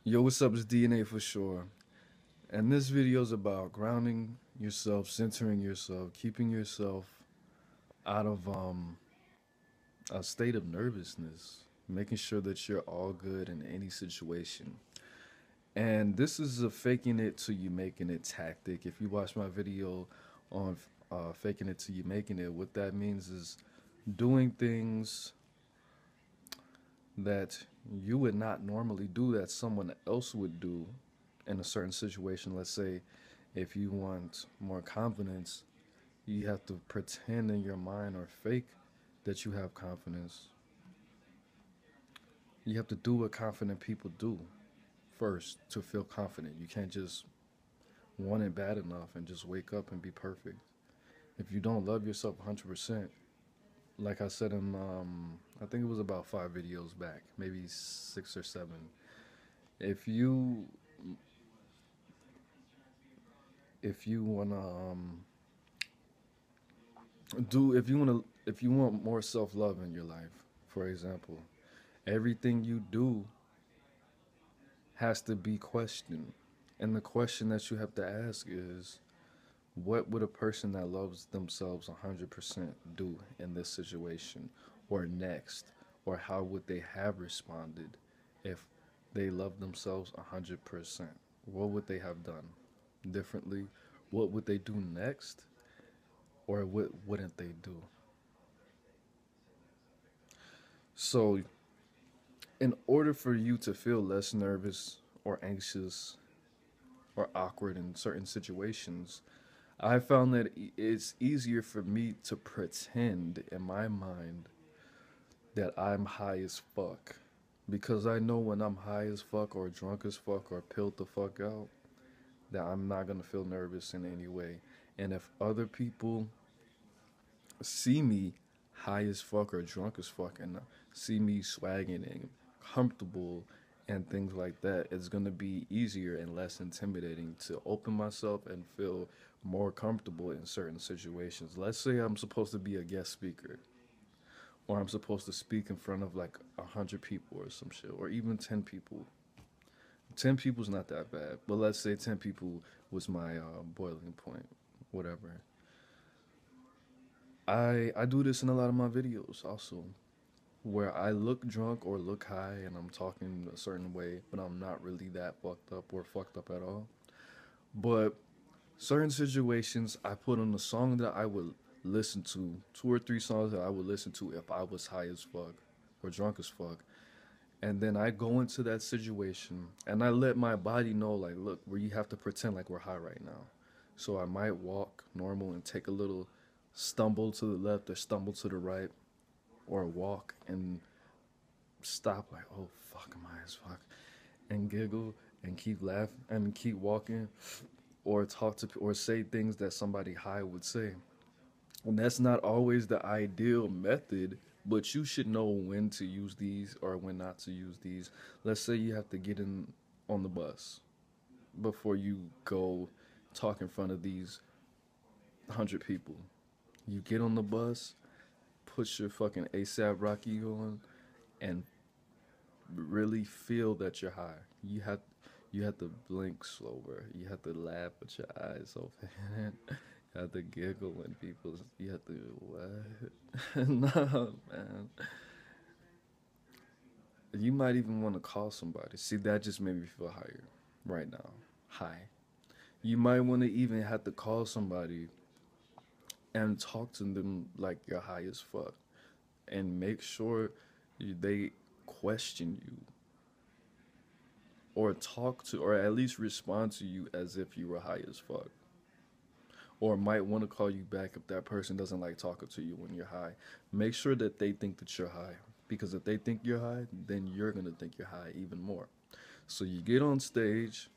Yo, what's up? It's DNA for sure. And this video is about grounding yourself, centering yourself, keeping yourself out of a state of nervousness, making sure that you're all good in any situation. And this is a faking it till you making it tactic. If you watch my video on faking it till you making it, what that means is doing things that you would not normally do that someone else would do in a certain situation. Let's say if you want more confidence, you have to pretend in your mind or fake that you have confidence. You have to do what confident people do first to feel confident. You can't just want it bad enough and just wake up and be perfect. If you don't love yourself 100%, like I said in, I think it was about 5 videos back, maybe 6 or 7. If you if you wanna if you want more self love in your life, for example, everything you do has to be questioned, and the question that you have to ask is, what would a person that loves themselves 100% do in this situation or next? Or how would they have responded if they loved themselves 100%? What would they have done differently? What would they do next? Or what wouldn't they do? So, in order for you to feel less nervous or anxious or awkward in certain situations, I found that it's easier for me to pretend in my mind that I'm high as fuck. Because I know when I'm high as fuck or drunk as fuck or pilled the fuck out, that I'm not gonna feel nervous in any way. And if other people see me high as fuck or drunk as fuck and see me swagging and comfortable and things like that, it's gonna be easier and less intimidating to open myself and feel more comfortable in certain situations. Let's say I'm supposed to be a guest speaker, or I'm supposed to speak in front of like 100 people or some shit, or even 10 people. 10 people's not that bad, but let's say 10 people was my boiling point, whatever. I do this in a lot of my videos also, where I look drunk or look high and I'm talking a certain way, but I'm not really that fucked up or fucked up at all. But certain situations, I put on a song that I would listen to, 2 or 3 songs that I would listen to if I was high as fuck or drunk as fuck. And then I go into that situation and I let my body know, like, look, where you have to pretend like we're high right now. So I might walk normal and take a little stumble to the left or stumble to the right, or walk and stop, like, oh, fuck, am I as fuck? And giggle and keep laughing and keep walking, or talk to or say things that somebody high would say. And that's not always the ideal method, but you should know when to use these or when not to use these. Let's say you have to get in on the bus before you go talk in front of these 100 people. You get on the bus, put your fucking ASAP Rocky on, and really feel that you're high. You have to blink slower. You have to laugh with your eyes open. You have to giggle when people. You have to what? No, man. You might even want to call somebody. See, that just made me feel higher right now. High. You might want to even have to call somebody and talk to them like you're high as fuck, and make sure they question you or talk to or at least respond to you as if you were high as fuck, or might want to call you back if that person doesn't like talking to you when you're high. Make sure that they think that you're high, because if they think you're high, then you're going to think you're high even more. So you get on stage,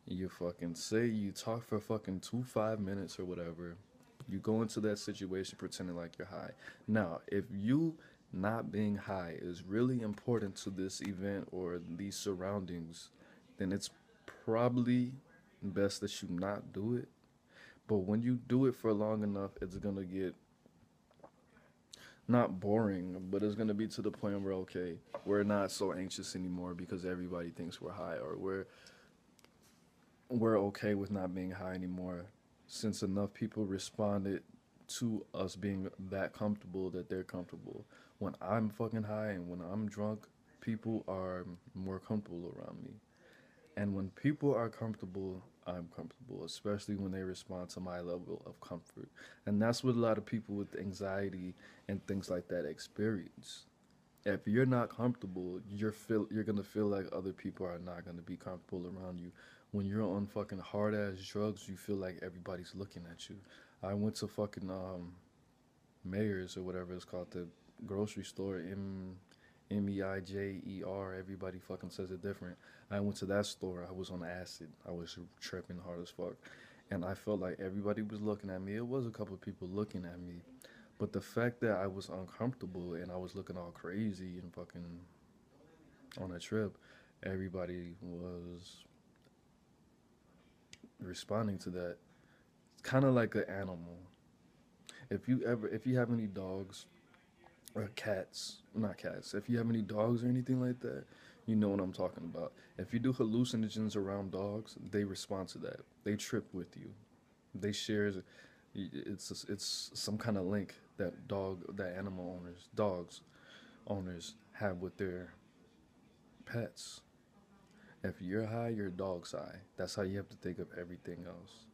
you fucking say, you talk for fucking 5 minutes or whatever. You go into that situation pretending like you're high. Now, if you not being high is really important to this event or these surroundings, then it's probably best that you not do it. But when you do it for long enough, it's gonna get not boring, but it's gonna be to the point where okay, we're not so anxious anymore because everybody thinks we're high, or we're okay with not being high anymore, since enough people responded to us being that comfortable that they're comfortable. When I'm fucking high and when I'm drunk, people are more comfortable around me. And when people are comfortable, I'm comfortable, especially when they respond to my level of comfort. And that's what a lot of people with anxiety and things like that experience. If you're not comfortable, you're gonna feel like other people are not gonna be comfortable around you. When you're on fucking hard ass drugs, you feel like everybody's looking at you. I went to fucking Mayors or whatever it's called, the grocery store, Meijer. Everybody fucking says it different. I went to that store. I was on acid. I was tripping hard as fuck, and I felt like everybody was looking at me. It was a couple of people looking at me, but the fact that I was uncomfortable and I was looking all crazy and fucking on a trip, everybody was responding to that. It's kind of like an animal. If you have any dogs or cats, not cats, if you have any dogs or anything like that, you know what I'm talking about. If you do hallucinogens around dogs, they respond to that. They trip with you. They share. It's some kind of link that animal owners, dogs owners have with their pets. If you're high, your dog's high. That's how you have to think of everything else.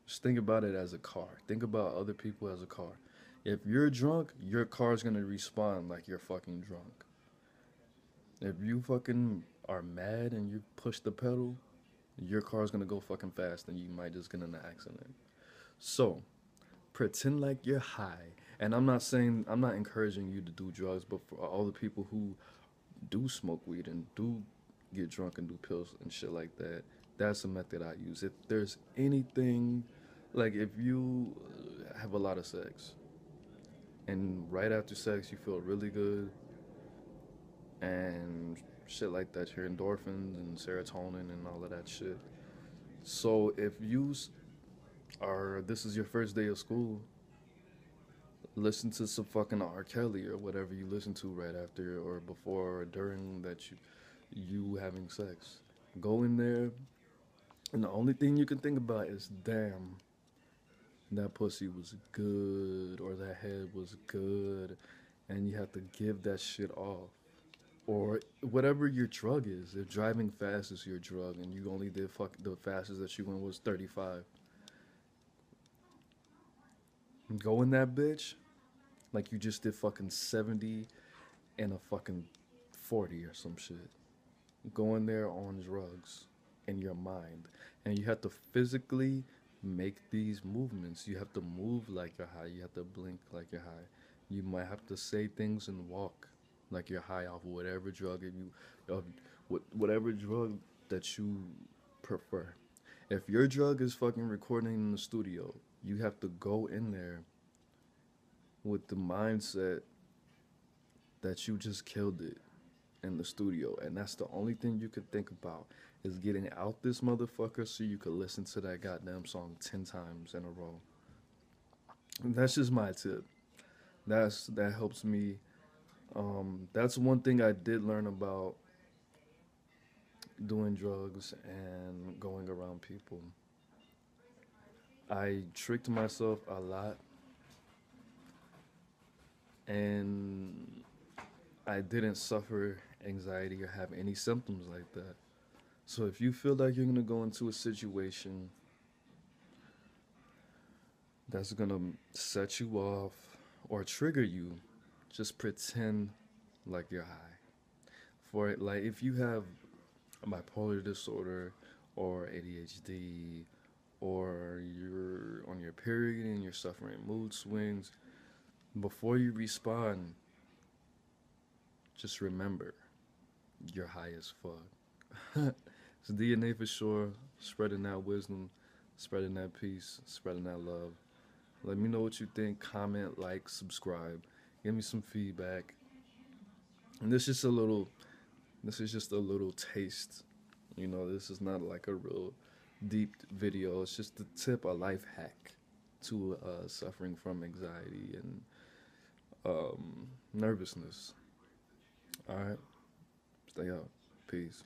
Just think about it as a car. Think about other people as a car. If you're drunk, your car's gonna respond like you're fucking drunk. If you fucking are mad and you push the pedal, your car's gonna go fucking fast and you might just get in an accident. So, pretend like you're high. And I'm not encouraging you to do drugs, but for all the people who do smoke weed and do get drunk and do pills and shit like that, that's a method I use. If there's anything, like if you have a lot of sex and right after sex you feel really good and shit like that, your endorphins and serotonin and all of that shit. So if you are, this is your first day of school, listen to some fucking R. Kelly or whatever you listen to right after or before or during that you having sex. Go in there, and the only thing you can think about is, damn, that pussy was good or that head was good, and you have to give that shit off. Or whatever your drug is. If driving fast is your drug and you only did the fastest that you went was 35, go in that bitch like you just did fucking 70 and a fucking 40 or some shit. Go in there on drugs in your mind. And you have to physically make these movements. You have to move like you're high. You have to blink like you're high. You might have to say things and walk like you're high off of whatever drug whatever drug that you prefer. If your drug is fucking recording in the studio, you have to go in there with the mindset that you just killed it in the studio, and that's the only thing you could think about is getting out this motherfucker so you could listen to that goddamn song 10 times in a row. And that's just my tip. That helps me. That's one thing I did learn about doing drugs and going around people. I tricked myself a lot, and I didn't suffer anxiety or have any symptoms like that. So if you feel like you're gonna go into a situation that's gonna set you off or trigger you, just pretend like you're high. For it, like if you have bipolar disorder or ADHD or you're on your period and you're suffering mood swings, before you respond, just remember you're high as fuck. It's DNA for sure, spreading that wisdom, spreading that peace, spreading that love. Let me know what you think. Comment, like, subscribe. Give me some feedback. And this is just a little taste. You know, this is not like a real deep video. It's just a tip, a life hack to suffering from anxiety and nervousness. All right, stay out. Peace.